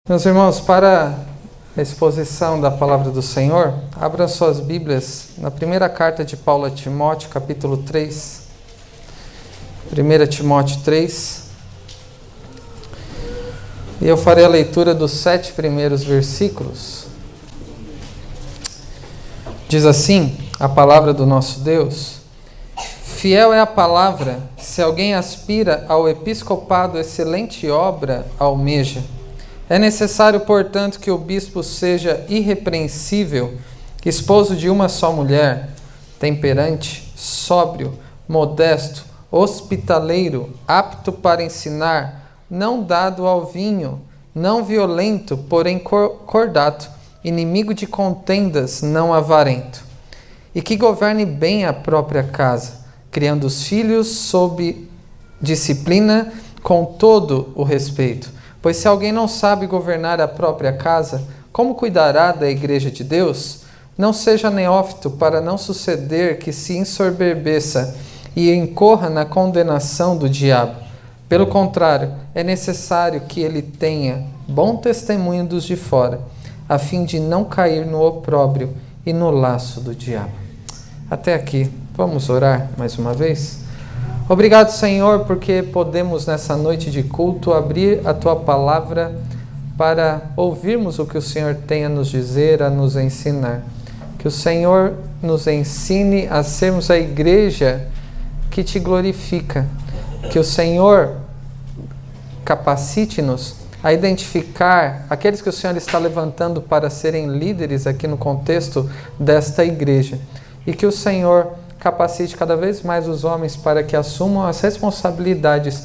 Meus irmãos, para a exposição da palavra do Senhor, abram suas Bíblias na primeira carta de Paulo a Timóteo, capítulo 3. 1 Timóteo 3. E eu farei a leitura dos 7 primeiros versículos. Diz assim a palavra do nosso Deus: Fiel é a palavra, se alguém aspira ao episcopado, excelente obra almeja. É necessário, portanto, que o bispo seja irrepreensível, esposo de uma só mulher, temperante, sóbrio, modesto, hospitaleiro, apto para ensinar, não dado ao vinho, não violento, porém cordato, inimigo de contendas, não avarento. E que governe bem a própria casa, criando os filhos sob disciplina com todo o respeito. Pois se alguém não sabe governar a própria casa, como cuidará da igreja de Deus? Não seja neófito para não suceder que se ensoberbeça e incorra na condenação do diabo. Pelo contrário, é necessário que ele tenha bom testemunho dos de fora, a fim de não cair no opróbrio e no laço do diabo. Até aqui. Vamos orar mais uma vez? Obrigado, Senhor, porque podemos nessa noite de culto abrir a Tua palavra para ouvirmos o que o Senhor tem a nos dizer, a nos ensinar. Que o Senhor nos ensine a sermos a igreja que Te glorifica. Que o Senhor capacite-nos a identificar aqueles que o Senhor está levantando para serem líderes aqui no contexto desta igreja. E que o Senhor capacite cada vez mais os homens para que assumam as responsabilidades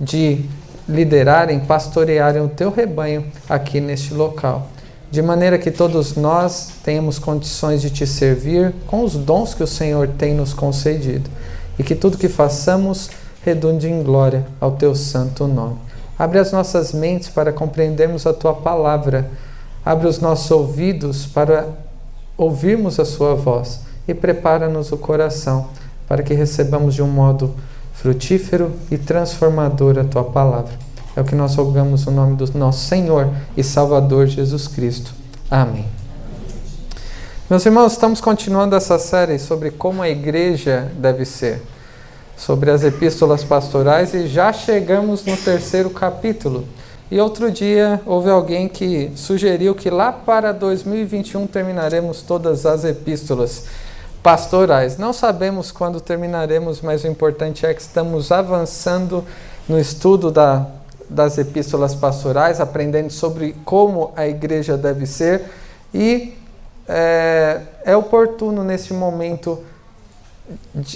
de liderarem, pastorearem o Teu rebanho aqui neste local. De maneira que todos nós tenhamos condições de Te servir com os dons que o Senhor tem nos concedido. E que tudo que façamos redunde em glória ao Teu santo nome. Abre as nossas mentes para compreendermos a Tua palavra. Abre os nossos ouvidos para ouvirmos a Sua voz. E prepara-nos o coração para que recebamos de um modo frutífero e transformador a Tua palavra. É o que nós rogamos no nome do nosso Senhor e Salvador Jesus Cristo. Amém. Meus irmãos, estamos continuando essa série sobre como a igreja deve ser, sobre as epístolas pastorais, e já chegamos no 3º capítulo. E outro dia houve alguém que sugeriu que lá para 2021 terminaremos todas as epístolas pastorais. Não sabemos quando terminaremos, mas o importante é que estamos avançando no estudo das epístolas pastorais, aprendendo sobre como a igreja deve ser, e é oportuno nesse momento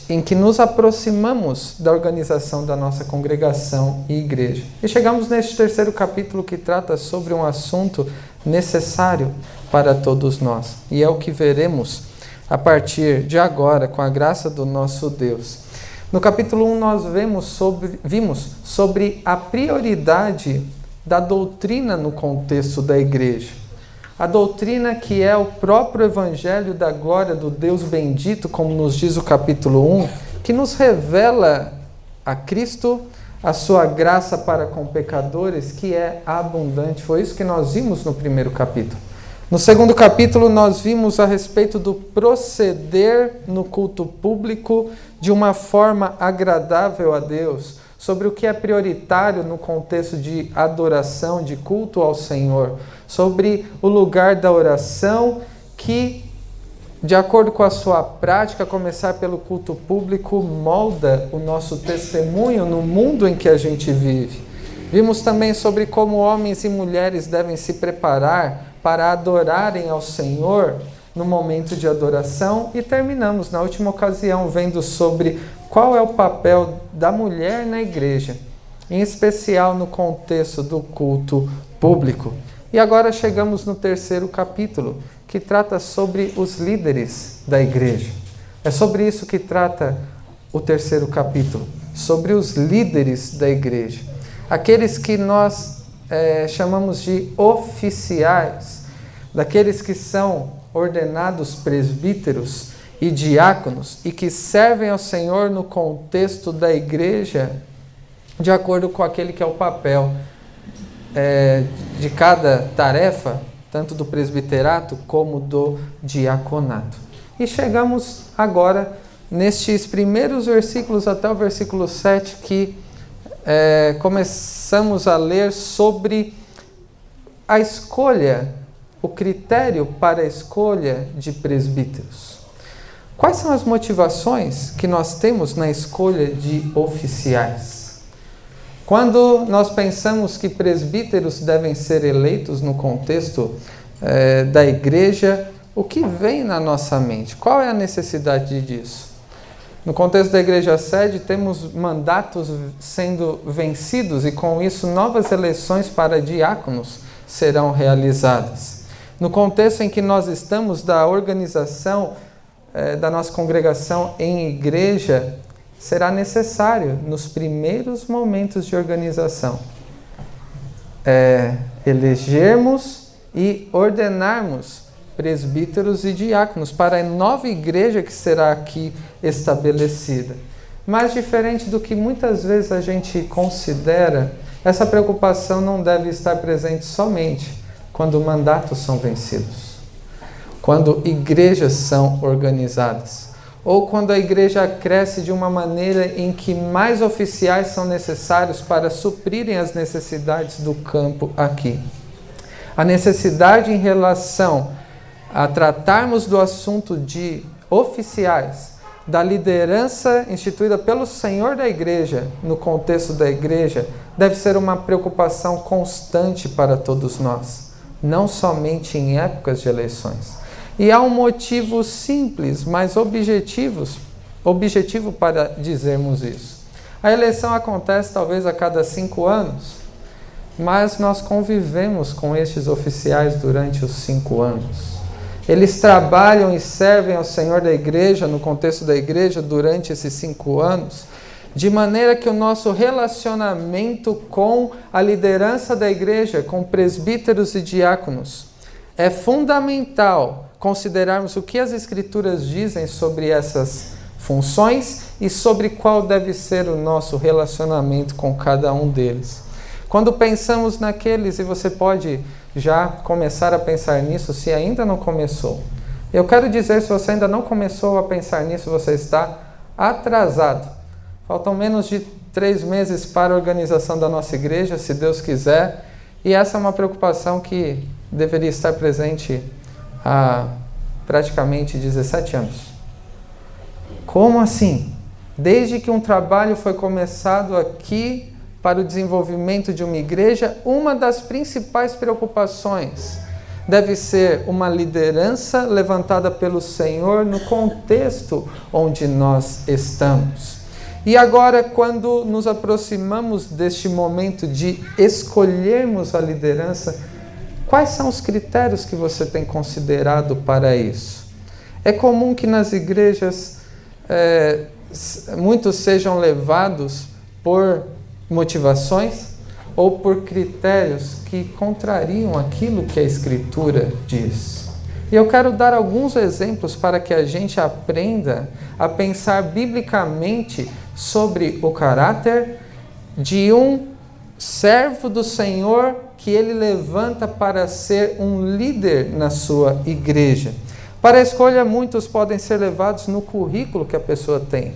em que nos aproximamos da organização da nossa congregação e igreja. E chegamos neste 3º capítulo que trata sobre um assunto necessário para todos nós, e é o que veremos a partir de agora, com a graça do nosso Deus. No capítulo 1 nós vimos sobre a prioridade da doutrina no contexto da igreja. A doutrina que é o próprio evangelho da glória do Deus bendito, como nos diz o capítulo 1, que nos revela a Cristo, a sua graça para com pecadores, que é abundante. Foi isso que nós vimos no 1º capítulo. No 2º capítulo, nós vimos a respeito do proceder no culto público de uma forma agradável a Deus, sobre o que é prioritário no contexto de adoração, de culto ao Senhor, sobre o lugar da oração que, de acordo com a sua prática, começar pelo culto público, molda o nosso testemunho no mundo em que a gente vive. Vimos também sobre como homens e mulheres devem se preparar para adorarem ao Senhor no momento de adoração, e terminamos na última ocasião vendo sobre qual é o papel da mulher na igreja, em especial no contexto do culto público. E agora chegamos no 3º capítulo, que trata sobre os líderes da igreja. É sobre isso que trata o 3º capítulo, sobre os líderes da igreja. Aqueles que nós chamamos de oficiais, daqueles que são ordenados presbíteros e diáconos e que servem ao Senhor no contexto da igreja de acordo com aquele que é o papel de cada tarefa, tanto do presbiterato como do diaconato. E chegamos agora nestes primeiros versículos até o versículo 7 que começamos a ler sobre a escolha, o critério para a escolha de presbíteros. Quais são as motivações que nós temos na escolha de oficiais? Quando nós pensamos que presbíteros devem ser eleitos no contexto da igreja, o que vem na nossa mente? Qual é a necessidade disso? No contexto da igreja sede, temos mandatos sendo vencidos e com isso novas eleições para diáconos serão realizadas. No contexto em que nós estamos da organização da nossa congregação em igreja, será necessário, nos primeiros momentos de organização, elegermos e ordenarmos presbíteros e diáconos para a nova igreja que será aqui estabelecida. Mas diferente do que muitas vezes a gente considera, essa preocupação não deve estar presente somente quando mandatos são vencidos, quando igrejas são organizadas, ou quando a igreja cresce de uma maneira em que mais oficiais são necessários para suprirem as necessidades do campo aqui. A necessidade em relação a tratarmos do assunto de oficiais, da liderança instituída pelo Senhor da igreja, no contexto da igreja, deve ser uma preocupação constante para todos nós, não somente em épocas de eleições. E há um motivo simples, mas objetivo para dizermos isso. A eleição acontece talvez a cada 5 anos, mas nós convivemos com estes oficiais durante os 5 anos. Eles trabalham e servem ao Senhor da igreja, no contexto da igreja, durante esses 5 anos, de maneira que o nosso relacionamento com a liderança da igreja, com presbíteros e diáconos, é fundamental considerarmos o que as Escrituras dizem sobre essas funções e sobre qual deve ser o nosso relacionamento com cada um deles. Quando pensamos naqueles, e você pode já começar a pensar nisso se ainda não começou. Eu quero dizer, se você ainda não começou a pensar nisso, você está atrasado. Faltam menos de 3 meses para a organização da nossa igreja, se Deus quiser, e essa é uma preocupação que deveria estar presente há praticamente 17 anos. Como assim? Desde que um trabalho foi começado aqui para o desenvolvimento de uma igreja, uma das principais preocupações deve ser uma liderança levantada pelo Senhor no contexto onde nós estamos. E agora, quando nos aproximamos deste momento de escolhermos a liderança, quais são os critérios que você tem considerado para isso? É comum que nas igrejas muitos sejam levados por motivações ou por critérios que contrariam aquilo que a Escritura diz. E eu quero dar alguns exemplos para que a gente aprenda a pensar biblicamente sobre o caráter de um servo do Senhor que ele levanta para ser um líder na sua igreja. Para a escolha, muitos podem ser levados no currículo que a pessoa tem.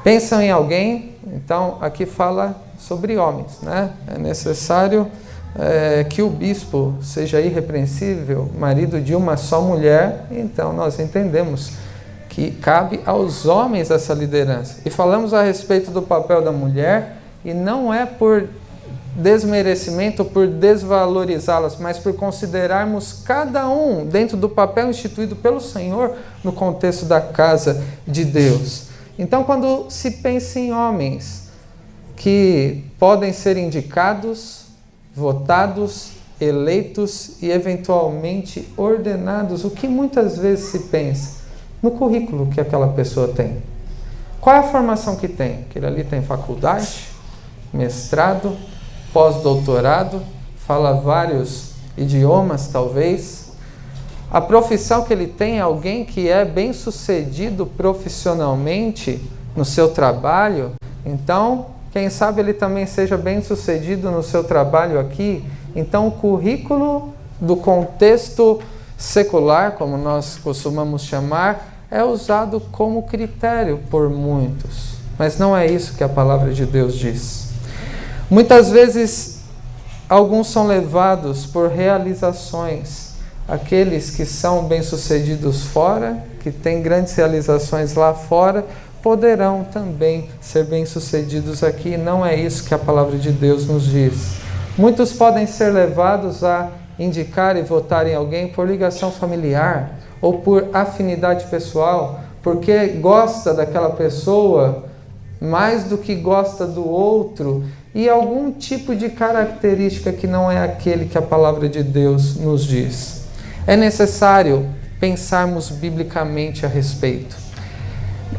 Pensam em alguém, então aqui fala sobre homens, né? É necessário que o bispo seja irrepreensível, marido de uma só mulher, então nós entendemos que cabe aos homens essa liderança. E falamos a respeito do papel da mulher, e não é por desmerecimento, por desvalorizá-las, mas por considerarmos cada um dentro do papel instituído pelo Senhor no contexto da casa de Deus. Então, quando se pensa em homens que podem ser indicados, votados, eleitos e eventualmente ordenados, o que muitas vezes se pensa? No currículo que aquela pessoa tem. Qual é a formação que tem? Aquele ali tem faculdade, mestrado, pós-doutorado, fala vários idiomas talvez. A profissão que ele tem é alguém que é bem-sucedido profissionalmente no seu trabalho. Então, quem sabe ele também seja bem-sucedido no seu trabalho aqui. Então, o currículo do contexto secular, como nós costumamos chamar, é usado como critério por muitos. Mas não é isso que a palavra de Deus diz. Muitas vezes, alguns são levados por realizações. Aqueles que são bem-sucedidos fora, que têm grandes realizações lá fora, poderão também ser bem-sucedidos aqui. Não é isso que a palavra de Deus nos diz. Muitos podem ser levados a indicar e votar em alguém por ligação familiar ou por afinidade pessoal, porque gosta daquela pessoa mais do que gosta do outro, e algum tipo de característica que não é aquele que a palavra de Deus nos diz. É necessário pensarmos biblicamente a respeito.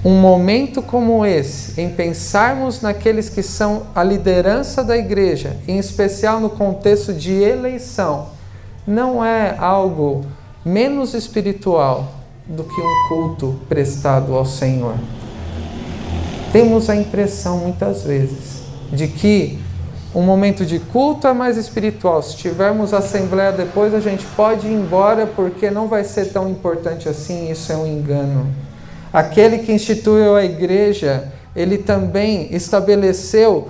Um momento como esse, em pensarmos naqueles que são a liderança da igreja, em especial no contexto de eleição, não é algo menos espiritual do que um culto prestado ao Senhor. Temos a impressão, muitas vezes, de que um momento de culto é mais espiritual. Se tivermos assembleia depois, a gente pode ir embora porque não vai ser tão importante assim. Isso é um engano. Aquele que instituiu a igreja, ele também estabeleceu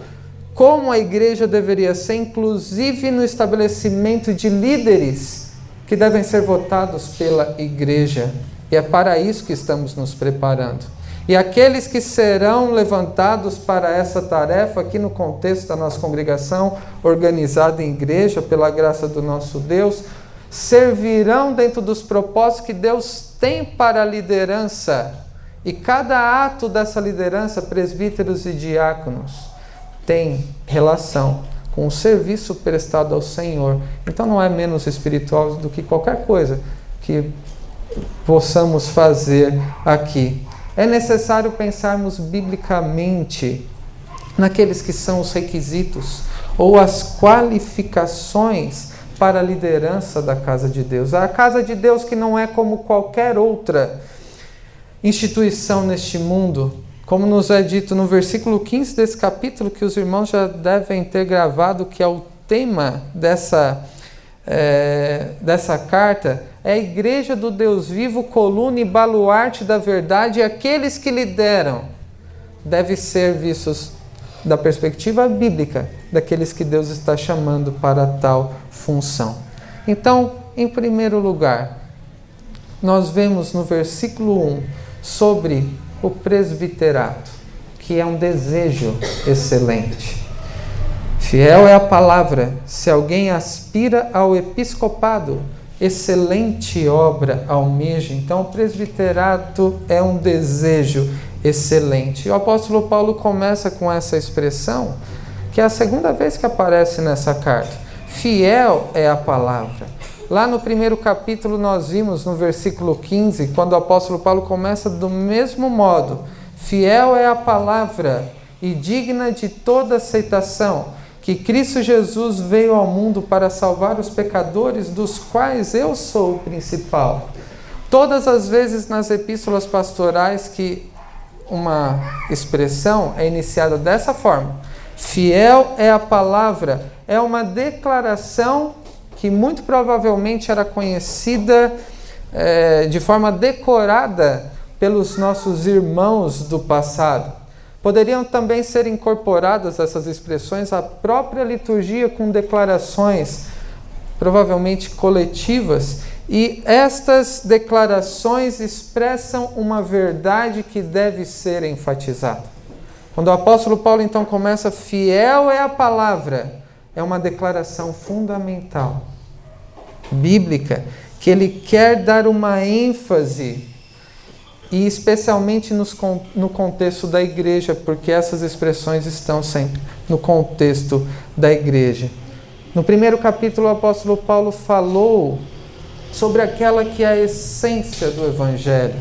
como a igreja deveria ser, inclusive no estabelecimento de líderes que devem ser votados pela igreja. E é para isso que estamos nos preparando. E aqueles que serão levantados para essa tarefa, aqui no contexto da nossa congregação, organizada em igreja, pela graça do nosso Deus, servirão dentro dos propósitos que Deus tem para a liderança. E cada ato dessa liderança, presbíteros e diáconos, tem relação com o serviço prestado ao Senhor. Então não é menos espiritual do que qualquer coisa que possamos fazer aqui. É necessário pensarmos biblicamente naqueles que são os requisitos ou as qualificações para a liderança da casa de Deus. A casa de Deus, que não é como qualquer outra instituição neste mundo, como nos é dito no versículo 15 desse capítulo, que os irmãos já devem ter gravado, que é o tema dessa carta, é a igreja do Deus vivo, coluna e baluarte da verdade, e aqueles que lideram devem ser vistos da perspectiva bíblica daqueles que Deus está chamando para tal função. Então, em primeiro lugar, nós vemos no versículo 1 sobre o presbiterato, que é um desejo excelente. Fiel é a palavra. Se alguém aspira ao episcopado, excelente obra almeja. Então, o presbiterato é um desejo excelente. E o apóstolo Paulo começa com essa expressão, que é a segunda vez que aparece nessa carta. Fiel é a palavra. Lá no primeiro capítulo nós vimos no versículo 15, quando o apóstolo Paulo começa do mesmo modo. Fiel é a palavra e digna de toda aceitação, que Cristo Jesus veio ao mundo para salvar os pecadores, dos quais eu sou o principal. Todas as vezes nas epístolas pastorais que uma expressão é iniciada dessa forma, fiel é a palavra, é uma declaração que muito provavelmente era conhecida de forma decorada pelos nossos irmãos do passado. Poderiam também ser incorporadas essas expressões à própria liturgia com declarações, provavelmente coletivas, e estas declarações expressam uma verdade que deve ser enfatizada. Quando o apóstolo Paulo então começa, fiel é a palavra, é uma declaração fundamental, bíblica, que ele quer dar uma ênfase, e especialmente no contexto da igreja, porque essas expressões estão sempre no contexto da igreja. No primeiro capítulo, o apóstolo Paulo falou sobre aquela que é a essência do Evangelho.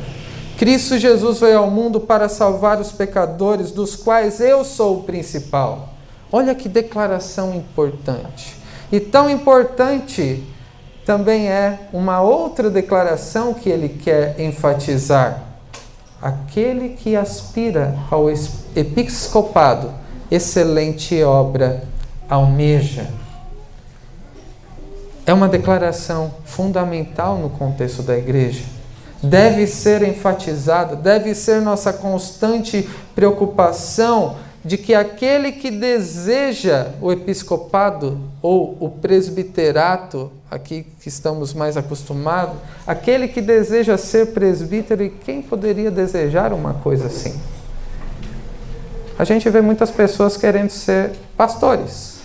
Cristo Jesus veio ao mundo para salvar os pecadores, dos quais eu sou o principal. Olha que declaração importante. E tão importante também é uma outra declaração que ele quer enfatizar. Aquele que aspira ao episcopado excelente obra almeja. É uma declaração fundamental no contexto da igreja. Deve ser enfatizada, deve ser nossa constante preocupação de que aquele que deseja o episcopado ou o presbiterato, aqui que estamos mais acostumados, aquele que deseja ser presbítero, e quem poderia desejar uma coisa assim? A gente vê muitas pessoas querendo ser pastores,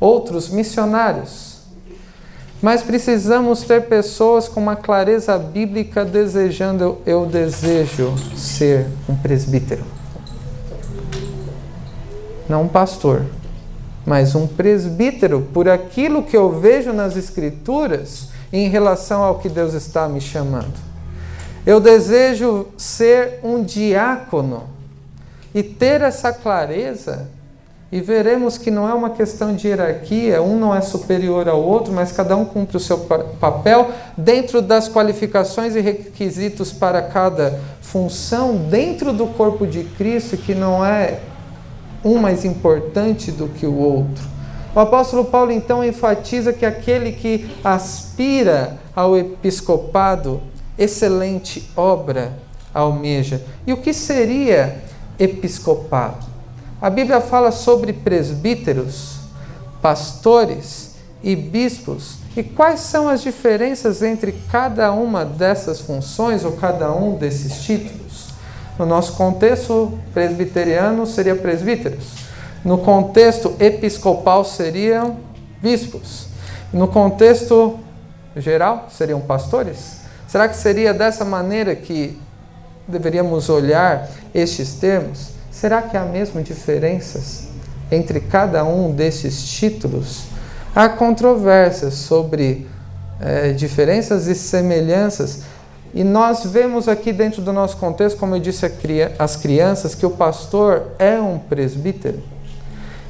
outros missionários, mas precisamos ter pessoas com uma clareza bíblica desejando, eu desejo ser um presbítero. Não um pastor, mas um presbítero, por aquilo que eu vejo nas Escrituras em relação ao que Deus está me chamando. Eu desejo ser um diácono e ter essa clareza, e veremos que não é uma questão de hierarquia, um não é superior ao outro, mas cada um cumpre o seu papel dentro das qualificações e requisitos para cada função dentro do corpo de Cristo, que não é um mais importante do que o outro. O apóstolo Paulo então enfatiza que aquele que aspira ao episcopado, excelente obra almeja. E o que seria episcopado? A Bíblia fala sobre presbíteros, pastores e bispos. E quais são as diferenças entre cada uma dessas funções ou cada um desses títulos? No nosso contexto presbiteriano, seria presbíteros. No contexto episcopal, seriam bispos. No contexto geral, seriam pastores. Será que seria dessa maneira que deveríamos olhar estes termos? Será que há mesmo diferenças entre cada um desses títulos? Há controvérsias sobre diferenças e semelhanças. E nós vemos aqui dentro do nosso contexto, como eu disse às crianças, que o pastor é um presbítero.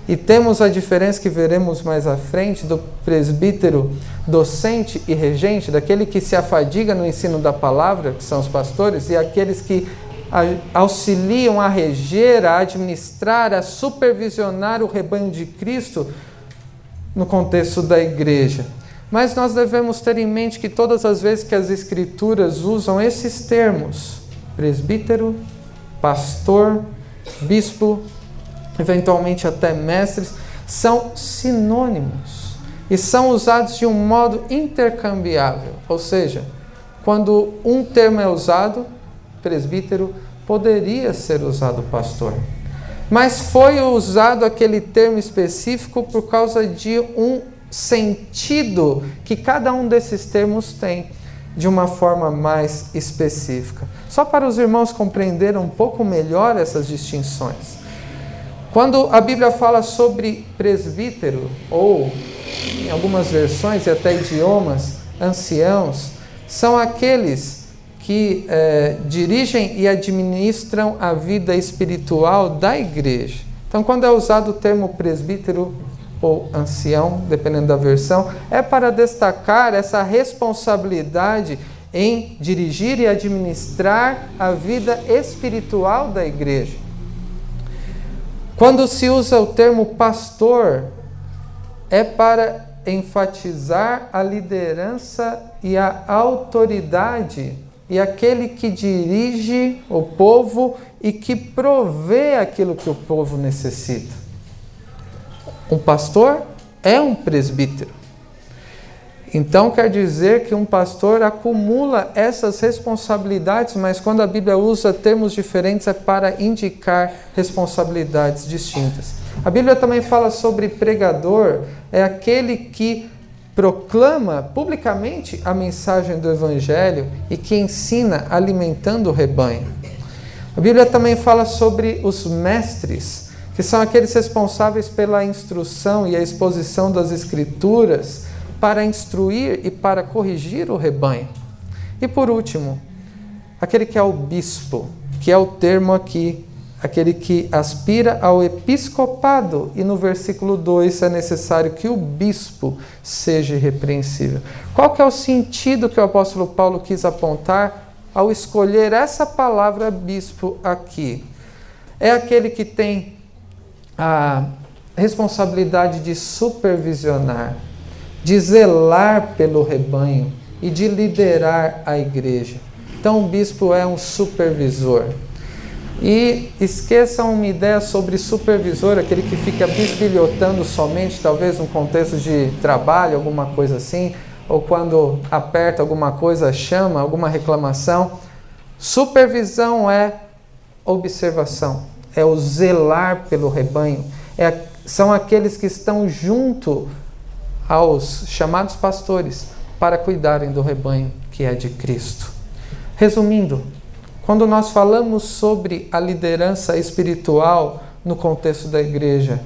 E temos a diferença que veremos mais à frente do presbítero docente e regente, daquele que se afadiga no ensino da palavra, que são os pastores, e aqueles que auxiliam a reger, a administrar, a supervisionar o rebanho de Cristo no contexto da igreja. Mas nós devemos ter em mente que todas as vezes que as Escrituras usam esses termos, presbítero, pastor, bispo, eventualmente até mestres, são sinônimos e são usados de um modo intercambiável. Ou seja, quando um termo é usado, presbítero, poderia ser usado pastor. Mas foi usado aquele termo específico por causa de um sentido que cada um desses termos tem de uma forma mais específica. Só para os irmãos compreenderem um pouco melhor essas distinções. Quando a Bíblia fala sobre presbítero, ou em algumas versões e até idiomas, anciãos, são aqueles que dirigem e administram a vida espiritual da igreja. Então, quando é usado o termo presbítero ou ancião, dependendo da versão, é para destacar essa responsabilidade em dirigir e administrar a vida espiritual da igreja. Quando se usa o termo pastor, é para enfatizar a liderança e a autoridade e aquele que dirige o povo e que provê aquilo que o povo necessita. Um pastor é um presbítero. Então quer dizer que um pastor acumula essas responsabilidades, mas quando a Bíblia usa termos diferentes é para indicar responsabilidades distintas. A Bíblia também fala sobre pregador, é aquele que proclama publicamente a mensagem do Evangelho e que ensina alimentando o rebanho. A Bíblia também fala sobre os mestres, que são aqueles responsáveis pela instrução e a exposição das Escrituras para instruir e para corrigir o rebanho. E por último, aquele que é o bispo, que é o termo aqui, aquele que aspira ao episcopado, e no versículo 2 é necessário que o bispo seja irrepreensível. Qual que é o sentido que o apóstolo Paulo quis apontar ao escolher essa palavra bispo aqui? É aquele que tem a responsabilidade de supervisionar, de zelar pelo rebanho e de liderar a igreja. Então o bispo é um supervisor. E esqueçam uma ideia sobre supervisor, aquele que fica bisbilhotando somente, talvez num contexto de trabalho, alguma coisa assim, ou quando aperta alguma coisa, chama alguma reclamação. Supervisão é observação, é o zelar pelo rebanho, são aqueles que estão junto aos chamados pastores para cuidarem do rebanho que é de Cristo. Resumindo, quando nós falamos sobre a liderança espiritual no contexto da igreja,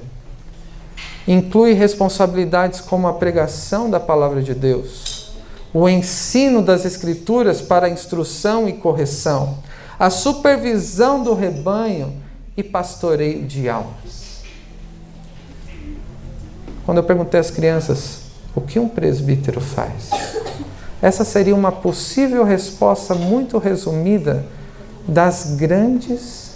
inclui responsabilidades como a pregação da palavra de Deus, o ensino das Escrituras para instrução e correção, a supervisão do rebanho e pastoreio de almas. Quando eu perguntei às crianças, o que um presbítero faz? Essa seria uma possível resposta muito resumida das grandes,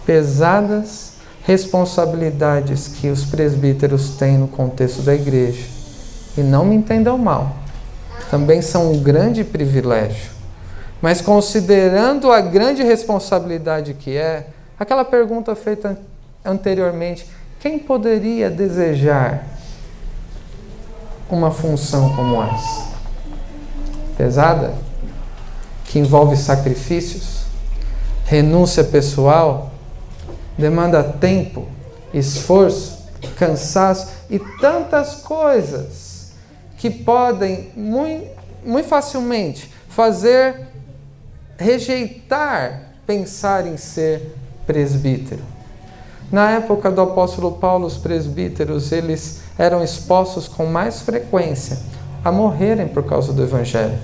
pesadas responsabilidades que os presbíteros têm no contexto da igreja. E não me entendam mal, também são um grande privilégio. Mas considerando a grande responsabilidade que é, aquela pergunta feita anteriormente, quem poderia desejar uma função como essa? Pesada? Que envolve sacrifícios, renúncia pessoal, demanda tempo, esforço, cansaço e tantas coisas que podem muito facilmente fazer rejeitar pensar em ser presbítero. Na época do apóstolo Paulo, os presbíteros eles eram expostos com mais frequência a morrerem por causa do evangelho,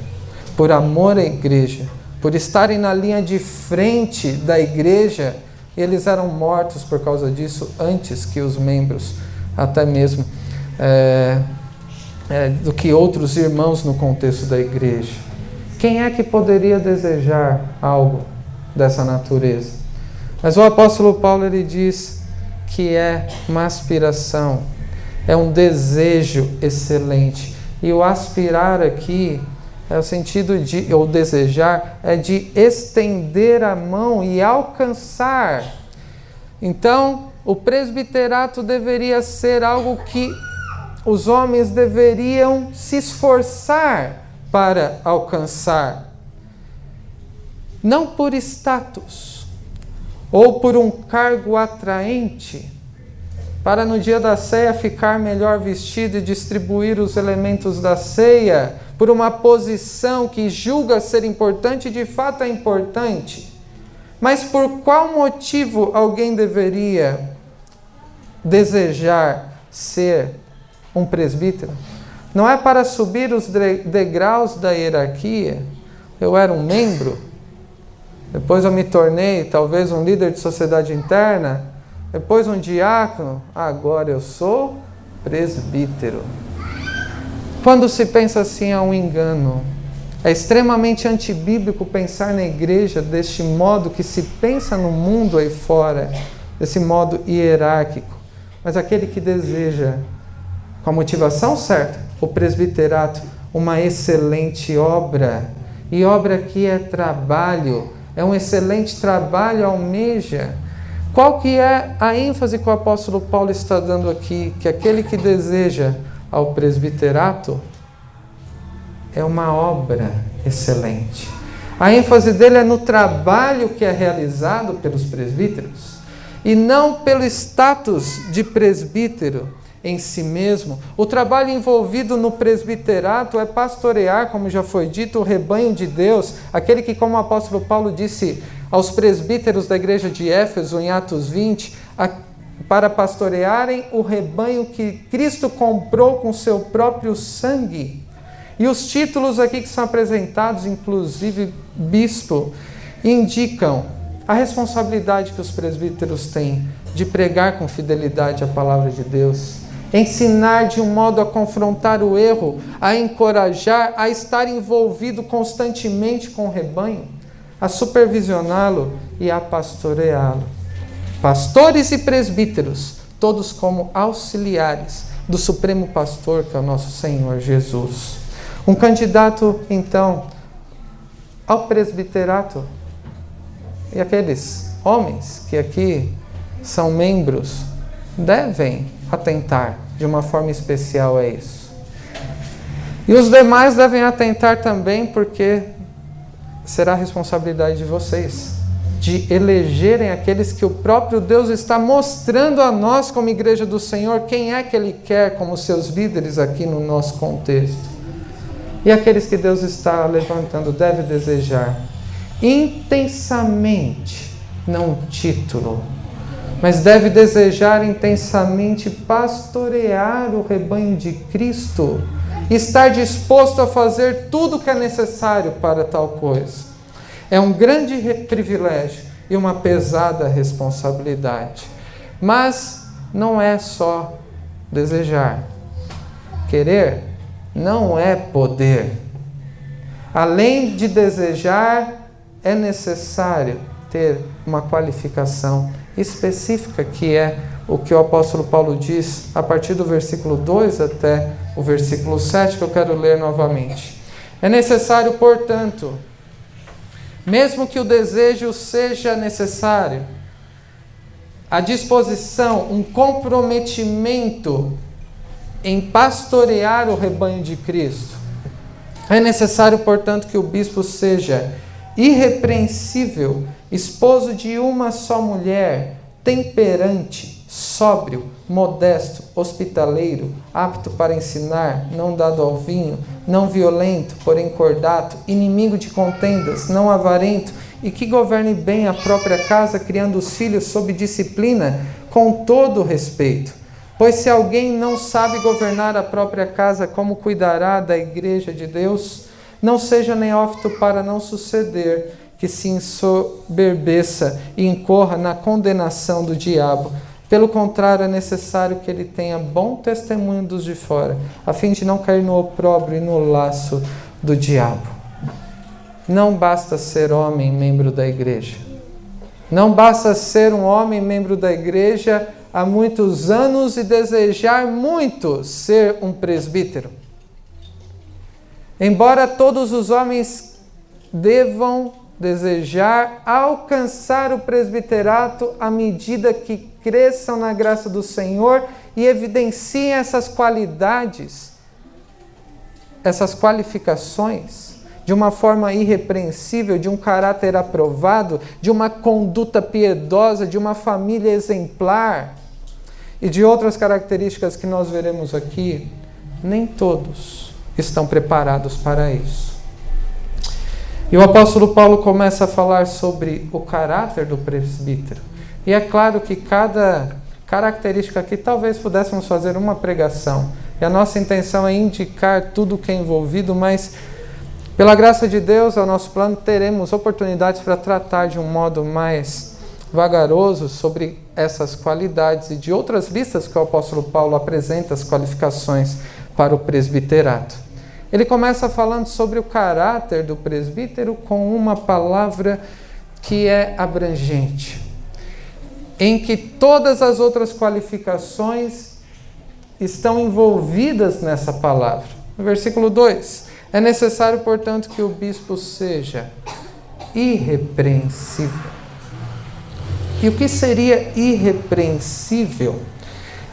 por amor à igreja, por estarem na linha de frente da igreja. Eles eram mortos por causa disso antes que os membros, até mesmo do que outros irmãos no contexto da igreja. Quem é que poderia desejar algo dessa natureza? Mas o apóstolo Paulo ele diz que é uma aspiração, é um desejo excelente. E o aspirar aqui é o sentido de, ou desejar, é de estender a mão e alcançar. Então, o presbiterato deveria ser algo que os homens deveriam se esforçar para alcançar. Não por status, ou por um cargo atraente, para no dia da ceia ficar melhor vestido e distribuir os elementos da ceia, por uma posição que julga ser importante e de fato é importante. Mas por qual motivo alguém deveria desejar ser um presbítero? Não é para subir os degraus da hierarquia. Eu era um membro, depois eu me tornei talvez um líder de sociedade interna, depois um diácono, agora eu sou presbítero. Quando se pensa assim, há um engano. É extremamente antibíblico pensar na igreja deste modo que se pensa no mundo aí fora, desse modo hierárquico. Mas aquele que deseja, com a motivação certa, o presbiterato, uma excelente obra. E obra aqui é trabalho, é um excelente trabalho, almeja. Qual que é a ênfase que o apóstolo Paulo está dando aqui? Que aquele que deseja ao presbiterato é uma obra excelente. A ênfase dele é no trabalho que é realizado pelos presbíteros e não pelo status de presbítero em si mesmo. O trabalho envolvido no presbiterato é pastorear, como já foi dito, o rebanho de Deus, aquele que, como o apóstolo Paulo disse aos presbíteros da igreja de Éfeso, em Atos 20, para pastorearem o rebanho que Cristo comprou com seu próprio sangue. E os títulos aqui que são apresentados, inclusive bispo, indicam a responsabilidade que os presbíteros têm de pregar com fidelidade a palavra de Deus, ensinar de um modo a confrontar o erro, a encorajar, a estar envolvido constantemente com o rebanho, a supervisioná-lo e a pastoreá-lo. Pastores e presbíteros todos como auxiliares do Supremo Pastor, que é o nosso Senhor Jesus. Um candidato, então, ao presbiterato, e aqueles homens que aqui são membros devem atentar de uma forma especial a isso. E os demais devem atentar também, porque será a responsabilidade de vocês de elegerem aqueles que o próprio Deus está mostrando a nós como igreja do Senhor, quem é que Ele quer como seus líderes aqui no nosso contexto. E aqueles que Deus está levantando deve desejar intensamente, não um título, mas deve desejar intensamente pastorear o rebanho de Cristo, estar disposto a fazer tudo o que é necessário para tal coisa. É um grande privilégio e uma pesada responsabilidade. Mas não é só desejar. Querer não é poder. Além de desejar, é necessário ter uma qualificação específica, que é o que o apóstolo Paulo diz a partir do versículo 2 até o versículo 7, que eu quero ler novamente. É necessário, portanto, mesmo que o desejo seja necessário, a disposição, um comprometimento em pastorear o rebanho de Cristo. É necessário, portanto, que o bispo seja irrepreensível, esposo de uma só mulher, temperante, sóbrio, modesto, hospitaleiro, apto para ensinar, não dado ao vinho, não violento, porém cordato, inimigo de contendas, não avarento, e que governe bem a própria casa, criando os filhos sob disciplina, com todo respeito. Pois se alguém não sabe governar a própria casa, como cuidará da igreja de Deus? Não seja neófito para não suceder que se ensoberbeça e incorra na condenação do diabo. Pelo contrário, é necessário que ele tenha bom testemunho dos de fora, a fim de não cair no opróbrio e no laço do diabo. Não basta ser homem membro da igreja. Não basta ser um homem membro da igreja há muitos anos e desejar muito ser um presbítero. Embora todos os homens devam desejar alcançar o presbiterato à medida que cresçam na graça do Senhor e evidenciem essas qualidades, essas qualificações, de uma forma irrepreensível, de um caráter aprovado, de uma conduta piedosa, de uma família exemplar e de outras características que nós veremos aqui, nem todos estão preparados para isso. E o apóstolo Paulo começa a falar sobre o caráter do presbítero. E é claro que cada característica aqui, talvez pudéssemos fazer uma pregação. E a nossa intenção é indicar tudo o que é envolvido, mas pela graça de Deus, ao nosso plano, teremos oportunidades para tratar de um modo mais vagaroso sobre essas qualidades e de outras listas que o apóstolo Paulo apresenta as qualificações para o presbiterato. Ele começa falando sobre o caráter do presbítero com uma palavra que é abrangente, em que todas as outras qualificações estão envolvidas nessa palavra. No versículo 2, é necessário, portanto, que o bispo seja irrepreensível. E o que seria irrepreensível?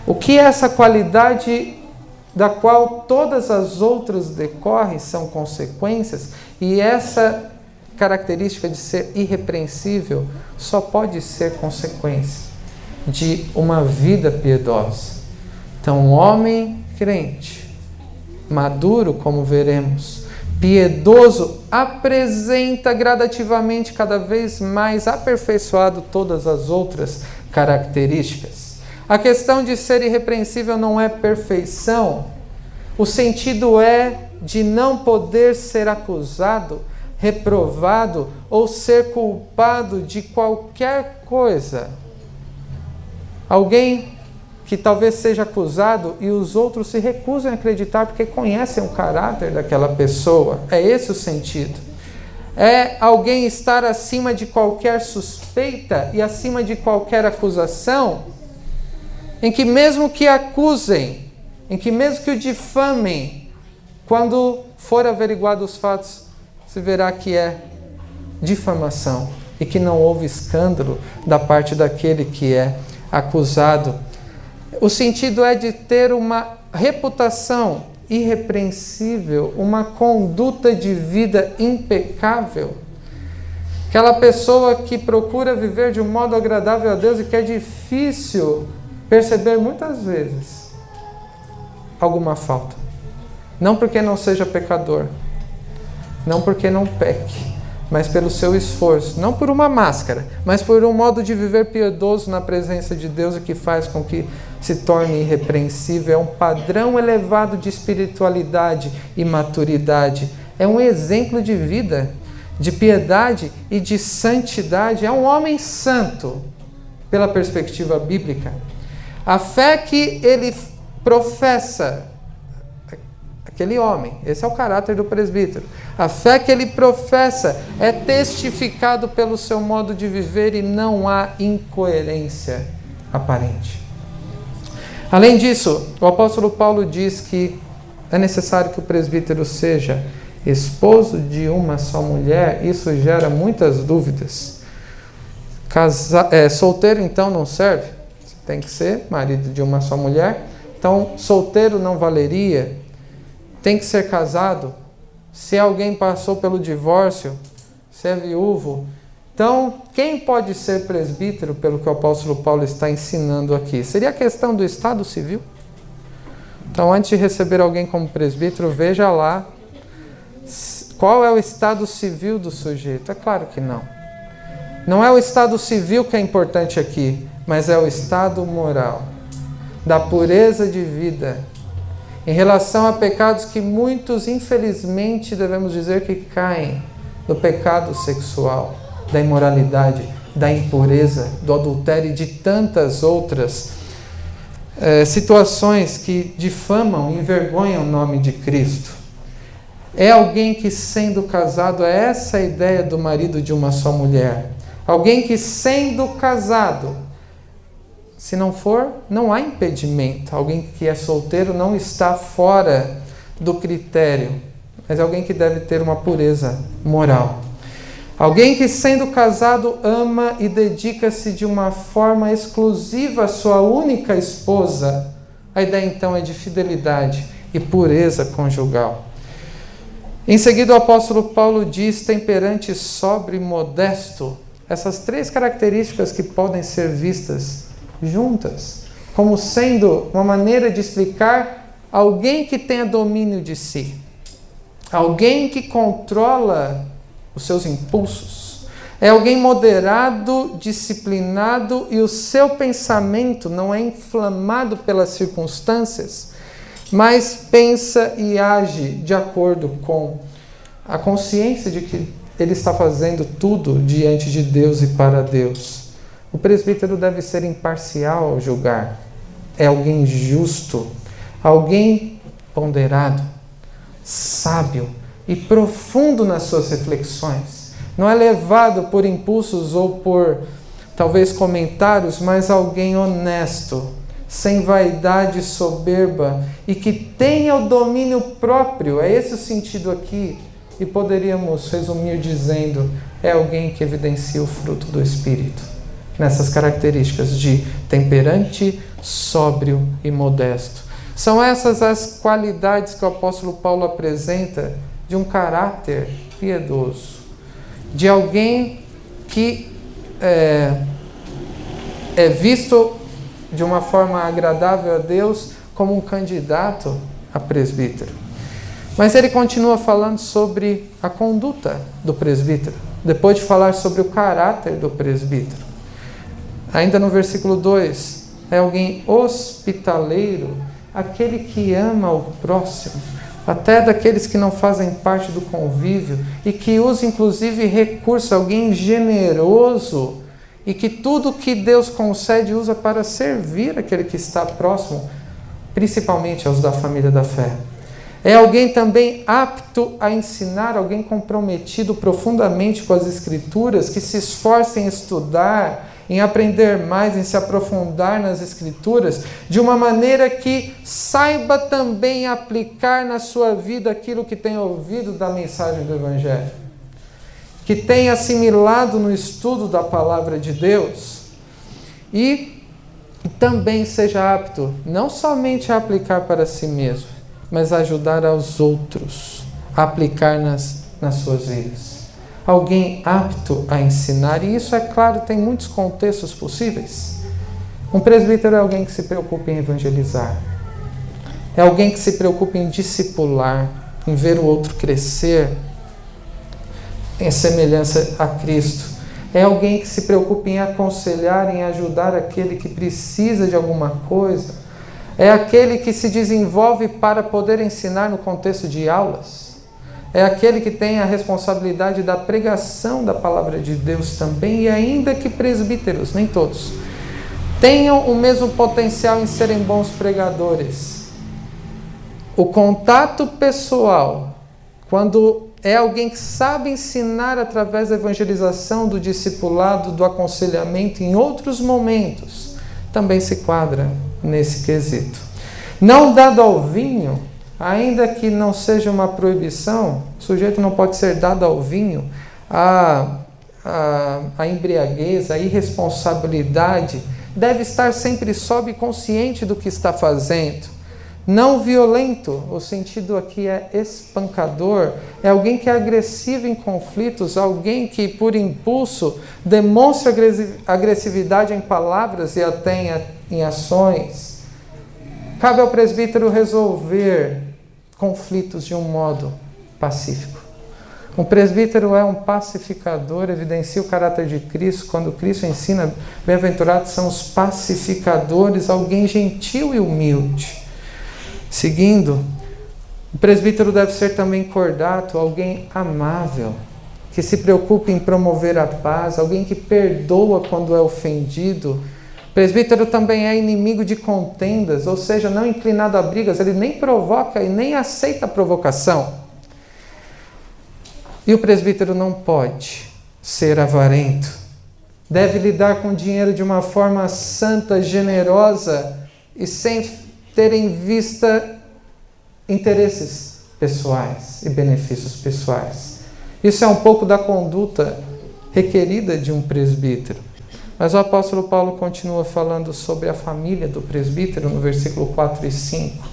O que é essa qualidade da qual todas as outras decorrem, são consequências, e essa característica de ser irrepreensível só pode ser consequência de uma vida piedosa. Então, um homem crente, maduro, como veremos, piedoso, apresenta gradativamente, cada vez mais aperfeiçoado, todas as outras características. A questão de ser irrepreensível não é perfeição. O sentido é de não poder ser acusado, reprovado ou ser culpado de qualquer coisa. Alguém que talvez seja acusado e os outros se recusam a acreditar porque conhecem o caráter daquela pessoa. É esse o sentido. É alguém estar acima de qualquer suspeita e acima de qualquer acusação, em que mesmo que acusem, em que mesmo que o difamem, quando for averiguado os fatos, se verá que é difamação e que não houve escândalo da parte daquele que é acusado. O sentido é de ter uma reputação irrepreensível, uma conduta de vida impecável. Aquela pessoa que procura viver de um modo agradável a Deus e que é difícil perceber muitas vezes alguma falta. Não porque não seja pecador, não porque não peque, mas pelo seu esforço, não por uma máscara, mas por um modo de viver piedoso na presença de Deus e que faz com que se torne irrepreensível. É um padrão elevado de espiritualidade e maturidade. É um exemplo de vida, de piedade e de santidade. É um homem santo, pela perspectiva bíblica. A fé que ele professa, aquele homem, esse é o caráter do presbítero. A fé que ele professa é testificado pelo seu modo de viver e não há incoerência aparente. Além disso, o apóstolo Paulo diz que é necessário que o presbítero seja esposo de uma só mulher. Isso gera muitas dúvidas. Solteiro então não serve? Tem que ser marido de uma só mulher. Então, solteiro não valeria? Tem que ser casado? Se alguém passou pelo divórcio, se é viúvo. Então, quem pode ser presbítero, pelo que o apóstolo Paulo está ensinando aqui? Seria a questão do estado civil? Então, antes de receber alguém como presbítero, veja lá qual é o estado civil do sujeito. É claro que não. Não é o estado civil que é importante aqui, mas é o estado moral, da pureza de vida, em relação a pecados que muitos, infelizmente, devemos dizer que caem no pecado sexual, da imoralidade, da impureza, do adultério e de tantas outras situações que difamam e envergonham o nome de Cristo. É alguém que, sendo casado, é essa a ideia do marido de uma só mulher. Alguém que, sendo casado, se não for, não há impedimento. Alguém que é solteiro não está fora do critério, mas é alguém que deve ter uma pureza moral. Alguém que, sendo casado, ama e dedica-se de uma forma exclusiva à sua única esposa. A ideia, então, é de fidelidade e pureza conjugal. Em seguida, o apóstolo Paulo diz: temperante, sóbrio e modesto. Essas três características que podem ser vistas juntas, como sendo uma maneira de explicar alguém que tenha domínio de si, alguém que controla os seus impulsos, é alguém moderado, disciplinado e o seu pensamento não é inflamado pelas circunstâncias, mas pensa e age de acordo com a consciência de que ele está fazendo tudo diante de Deus e para Deus. O presbítero deve ser imparcial ao julgar. É alguém justo, alguém ponderado, sábio e profundo nas suas reflexões. Não é levado por impulsos ou por, talvez, comentários, mas alguém honesto, sem vaidade soberba e que tenha o domínio próprio. É esse o sentido aqui. E poderíamos resumir dizendo, é alguém que evidencia o fruto do Espírito. Nessas características de temperante, sóbrio e modesto. São essas as qualidades que o apóstolo Paulo apresenta de um caráter piedoso, de alguém que é visto de uma forma agradável a Deus como um candidato a presbítero. Mas ele continua falando sobre a conduta do presbítero, depois de falar sobre o caráter do presbítero. Ainda no versículo 2, é alguém hospitaleiro, aquele que ama o próximo, até daqueles que não fazem parte do convívio, e que usa inclusive recurso, alguém generoso, e que tudo que Deus concede usa para servir aquele que está próximo, principalmente aos da família da fé. É alguém também apto a ensinar, alguém comprometido profundamente com as Escrituras, que se esforça em estudar, em aprender mais, em se aprofundar nas Escrituras, de uma maneira que saiba também aplicar na sua vida aquilo que tem ouvido da mensagem do Evangelho, que tem assimilado no estudo da Palavra de Deus, e também seja apto não somente a aplicar para si mesmo, mas a ajudar aos outros a aplicar nas suas vidas. Alguém apto a ensinar, e isso, é claro, tem muitos contextos possíveis. Um presbítero é alguém que se preocupa em evangelizar, é alguém que se preocupa em discipular, em ver o outro crescer em semelhança a Cristo. É alguém que se preocupa em aconselhar, em ajudar aquele que precisa de alguma coisa. É aquele que se desenvolve para poder ensinar no contexto de aulas. É aquele que tem a responsabilidade da pregação da palavra de Deus também, e ainda que presbíteros, nem todos, tenham o mesmo potencial em serem bons pregadores. O contato pessoal, quando é alguém que sabe ensinar através da evangelização, do discipulado, do aconselhamento em outros momentos, também se quadra nesse quesito. Não dado ao vinho, ainda que não seja uma proibição, o sujeito não pode ser dado ao vinho, a embriaguez, a irresponsabilidade, deve estar sempre sóbrio e consciente do que está fazendo. Não violento, o sentido aqui é espancador, é alguém que é agressivo em conflitos, alguém que por impulso demonstra agressividade em palavras e até em ações. Cabe ao presbítero resolver conflitos de um modo pacífico. Um presbítero é um pacificador, evidencia o caráter de Cristo, quando Cristo ensina, bem-aventurados são os pacificadores, alguém gentil e humilde. Seguindo, o presbítero deve ser também cordato, alguém amável, que se preocupe em promover a paz, alguém que perdoa quando é ofendido. O presbítero também é inimigo de contendas, ou seja, não inclinado a brigas, ele nem provoca e nem aceita a provocação. E o presbítero não pode ser avarento, deve lidar com dinheiro de uma forma santa, generosa e sem ter em vista interesses pessoais e benefícios pessoais. Isso é um pouco da conduta requerida de um presbítero. Mas o apóstolo Paulo continua falando sobre a família do presbítero no versículo 4 e 5.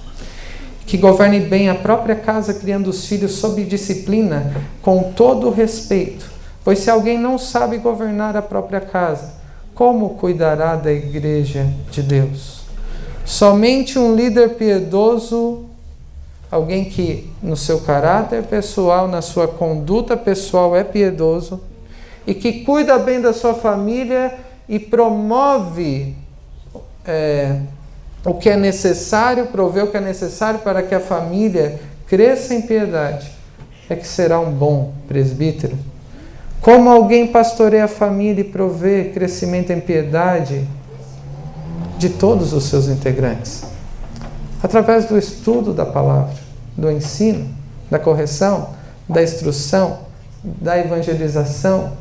Que governe bem a própria casa, criando os filhos sob disciplina, com todo respeito. Pois se alguém não sabe governar a própria casa, como cuidará da igreja de Deus? Somente um líder piedoso, alguém que no seu caráter pessoal, na sua conduta pessoal é piedoso e que cuida bem da sua família e promove o que é necessário, provê o que é necessário para que a família cresça em piedade, é que será um bom presbítero. Como alguém pastoreia a família e provê crescimento em piedade de todos os seus integrantes? Através do estudo da palavra, do ensino, da correção, da instrução, da evangelização,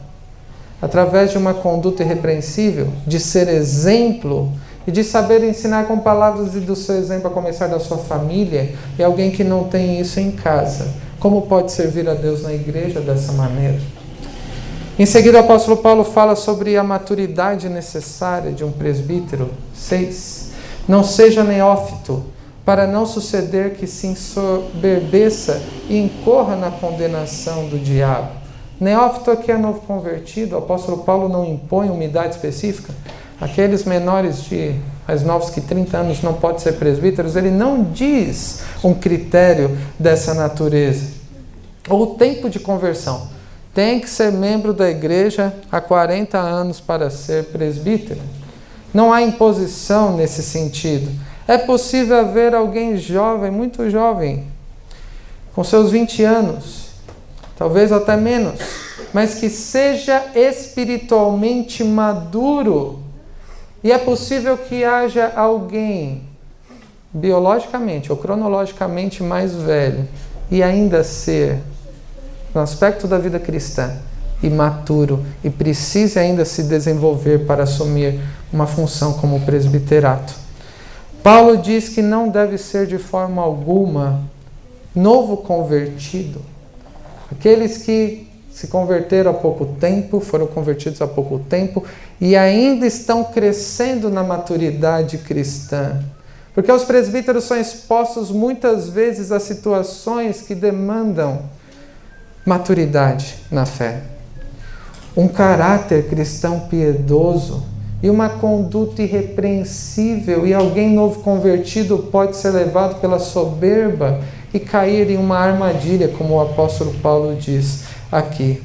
através de uma conduta irrepreensível, de ser exemplo e de saber ensinar com palavras e do seu exemplo a começar da sua família, e alguém que não tem isso em casa, como pode servir a Deus na igreja dessa maneira? Em seguida, o apóstolo Paulo fala sobre a maturidade necessária de um presbítero. 6. Não seja neófito, para não suceder que se ensoberbeça e incorra na condenação do diabo. Neófito aqui é novo convertido, o apóstolo Paulo não impõe uma idade específica. Aqueles menores de mais novos que 30 anos não podem ser presbíteros, ele não diz um critério dessa natureza. Ou o tempo de conversão. Tem que ser membro da igreja há 40 anos para ser presbítero. Não há imposição nesse sentido. É possível haver alguém jovem, muito jovem, com seus 20 anos, talvez até menos, mas que seja espiritualmente maduro. E é possível que haja alguém biologicamente ou cronologicamente mais velho e ainda ser, no aspecto da vida cristã, imaturo e precise ainda se desenvolver para assumir uma função como presbiterato. Paulo diz que não deve ser de forma alguma novo convertido. Aqueles que se converteram há pouco tempo, foram convertidos há pouco tempo e ainda estão crescendo na maturidade cristã. Porque os presbíteros são expostos muitas vezes a situações que demandam maturidade na fé. Um caráter cristão piedoso e uma conduta irrepreensível, e alguém novo convertido pode ser levado pela soberba e cair em uma armadilha, como o apóstolo Paulo diz aqui.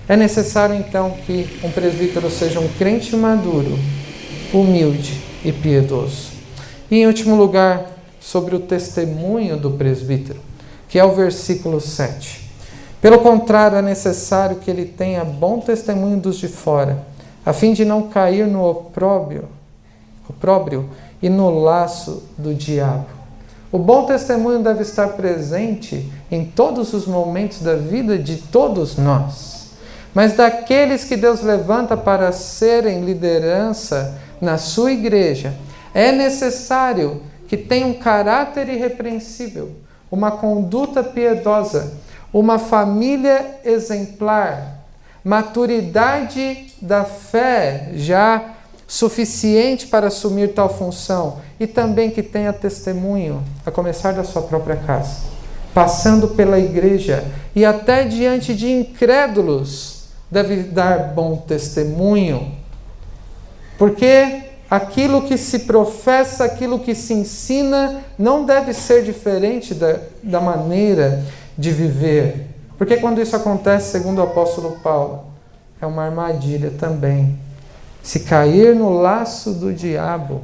É necessário então que um presbítero seja um crente maduro, humilde e piedoso. E em último lugar, sobre o testemunho do presbítero, que é o versículo 7. Pelo contrário, é necessário que ele tenha bom testemunho dos de fora, a fim de não cair no opróbrio e no laço do diabo. O bom testemunho deve estar presente em todos os momentos da vida de todos nós. Mas daqueles que Deus levanta para serem liderança na sua igreja, é necessário que tenha um caráter irrepreensível, uma conduta piedosa, uma família exemplar, maturidade da fé já suficiente para assumir tal função e também que tenha testemunho, a começar da sua própria casa, passando pela igreja e até diante de incrédulos, deve dar bom testemunho, porque aquilo que se professa, aquilo que se ensina, não deve ser diferente da maneira de viver. Porque quando isso acontece, segundo o apóstolo Paulo, é uma armadilha também. Se cair no laço do diabo,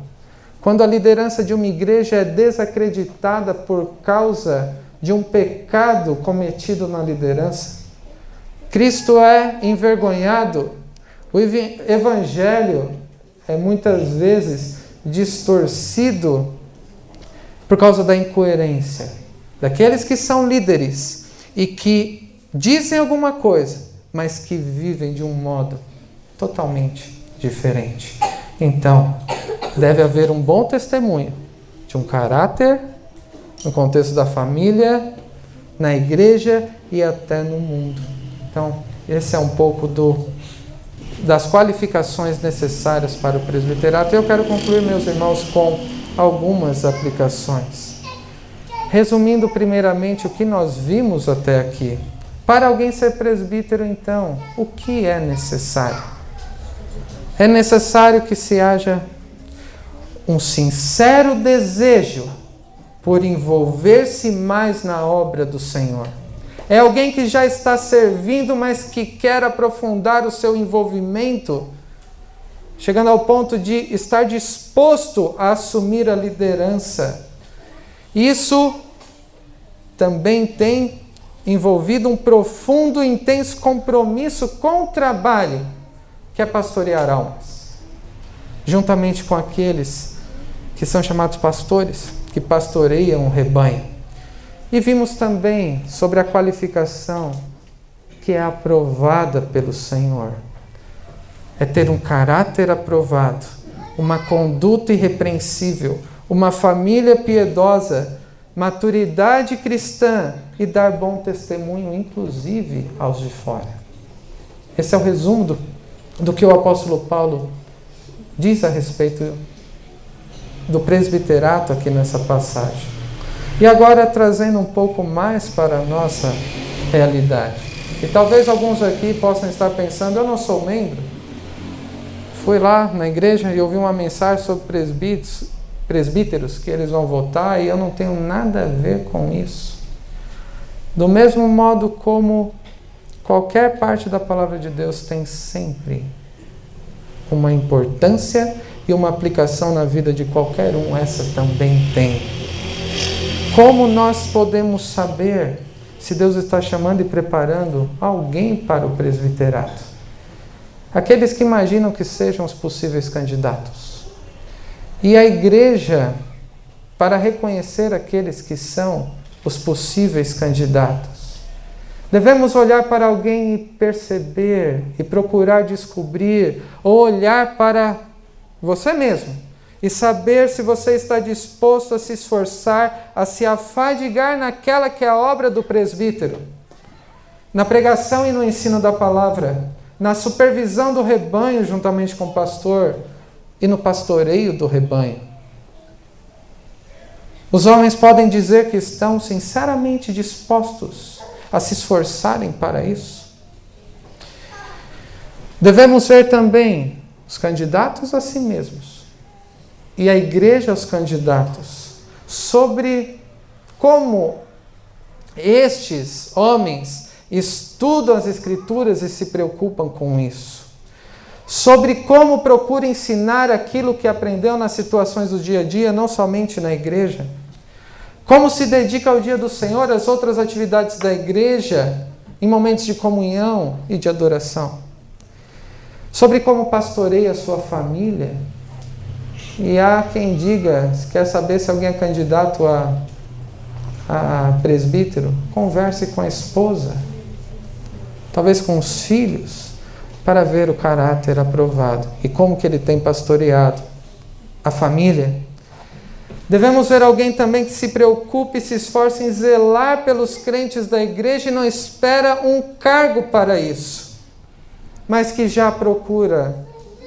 quando a liderança de uma igreja é desacreditada por causa de um pecado cometido na liderança, Cristo é envergonhado, o evangelho é muitas vezes distorcido por causa da incoerência daqueles que são líderes e que dizem alguma coisa, mas que vivem de um modo totalmente diferente. Então, deve haver um bom testemunho de um caráter no contexto da família, na igreja e até no mundo. Então, esse é um pouco das qualificações necessárias para o presbiterato. Eu quero concluir, meus irmãos, com algumas aplicações. Resumindo primeiramente o que nós vimos até aqui. Para alguém ser presbítero, então, o que é necessário? É necessário que se haja um sincero desejo por envolver-se mais na obra do Senhor. É alguém que já está servindo, mas que quer aprofundar o seu envolvimento, chegando ao ponto de estar disposto a assumir a liderança. Isso também tem envolvido um profundo e intenso compromisso com o trabalho, que é pastorear almas, juntamente com aqueles que são chamados pastores, que pastoreiam o rebanho. E vimos também sobre a qualificação que é aprovada pelo Senhor. É ter um caráter aprovado, uma conduta irrepreensível, uma família piedosa, maturidade cristã e dar bom testemunho, inclusive aos de fora. Esse é o resumo do que o apóstolo Paulo diz a respeito do presbiterato aqui nessa passagem. E agora trazendo um pouco mais para a nossa realidade. E talvez alguns aqui possam estar pensando, eu não sou membro. Fui lá na igreja e ouvi uma mensagem sobre presbíteros que eles vão votar e eu não tenho nada a ver com isso. Do mesmo modo como qualquer parte da palavra de Deus tem sempre uma importância e uma aplicação na vida de qualquer um, essa também tem. Como nós podemos saber se Deus está chamando e preparando alguém para o presbiterato? Aqueles que imaginam que sejam os possíveis candidatos. E a igreja, para reconhecer aqueles que são os possíveis candidatos, Devemos olhar para alguém e perceber e procurar descobrir, ou olhar para você mesmo e saber se você está disposto a se esforçar, a se afadigar naquela que é a obra do presbítero, na pregação e no ensino da palavra, na supervisão do rebanho juntamente com o pastor e no pastoreio do rebanho. Os homens podem dizer que estão sinceramente dispostos a se esforçarem para isso. Devemos ver também os candidatos a si mesmos e a igreja aos candidatos sobre como estes homens estudam as Escrituras e se preocupam com isso. Sobre como procura ensinar aquilo que aprendeu nas situações do dia a dia, não somente na igreja. Como se dedica ao dia do Senhor, às outras atividades da igreja, em momentos de comunhão e de adoração. Sobre como pastoreia a sua família. E há quem diga, se quer saber se alguém é candidato a presbítero, converse com a esposa, talvez com os filhos, para ver o caráter aprovado e como que ele tem pastoreado a família. Devemos ver alguém também que se preocupe e se esforce em zelar pelos crentes da igreja e não espera um cargo para isso, mas que já procura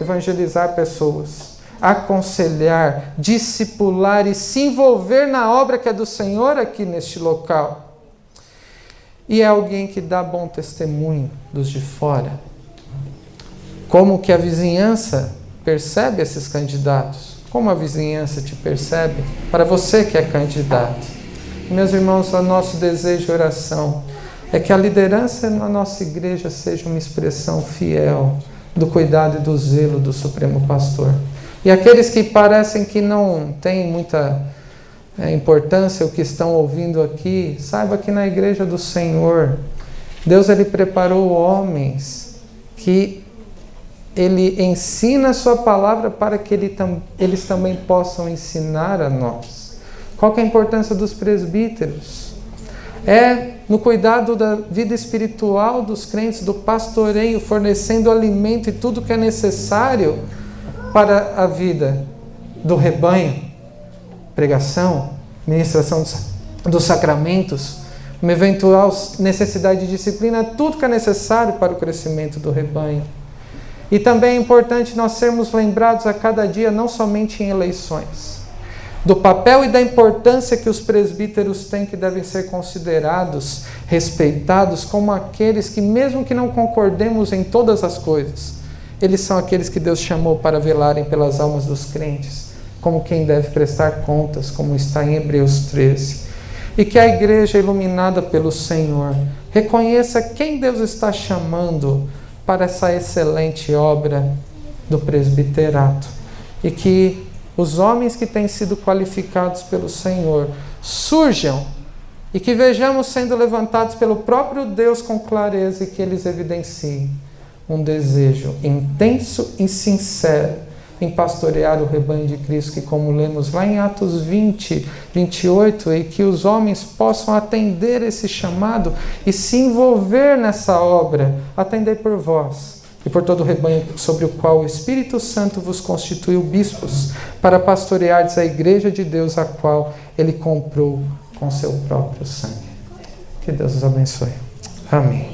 evangelizar pessoas, aconselhar, discipular e se envolver na obra que é do Senhor aqui neste local. E é alguém que dá bom testemunho dos de fora. Como que a vizinhança percebe esses candidatos? Como a vizinhança te percebe? Para você que é candidato. Meus irmãos, o nosso desejo e oração é que a liderança na nossa igreja seja uma expressão fiel do cuidado e do zelo do Supremo Pastor. E aqueles que parecem que não têm muita importância o que estão ouvindo aqui, saiba que na igreja do Senhor, Deus ele preparou homens que Ele ensina a sua palavra para que eles também possam ensinar a nós. Qual que é a importância dos presbíteros? É no cuidado da vida espiritual dos crentes, do pastoreio, fornecendo alimento e tudo que é necessário para a vida do rebanho. Pregação, ministração dos sacramentos, uma eventual necessidade de disciplina, tudo que é necessário para o crescimento do rebanho. E também é importante nós sermos lembrados a cada dia, não somente em eleições, do papel e da importância que os presbíteros têm, que devem ser considerados, respeitados, como aqueles que, mesmo que não concordemos em todas as coisas, eles são aqueles que Deus chamou para velarem pelas almas dos crentes, como quem deve prestar contas, como está em Hebreus 13. E que a igreja iluminada pelo Senhor reconheça quem Deus está chamando para essa excelente obra do presbiterato. E que os homens que têm sido qualificados pelo Senhor surjam e que vejamos sendo levantados pelo próprio Deus com clareza e que eles evidenciem um desejo intenso e sincero em pastorear o rebanho de Cristo, que como lemos lá em Atos 20, 28, e que os homens possam atender esse chamado e se envolver nessa obra, atender por vós e por todo o rebanho sobre o qual o Espírito Santo vos constituiu bispos, para pastoreardes a igreja de Deus, a qual Ele comprou com seu próprio sangue. Que Deus os abençoe. Amém.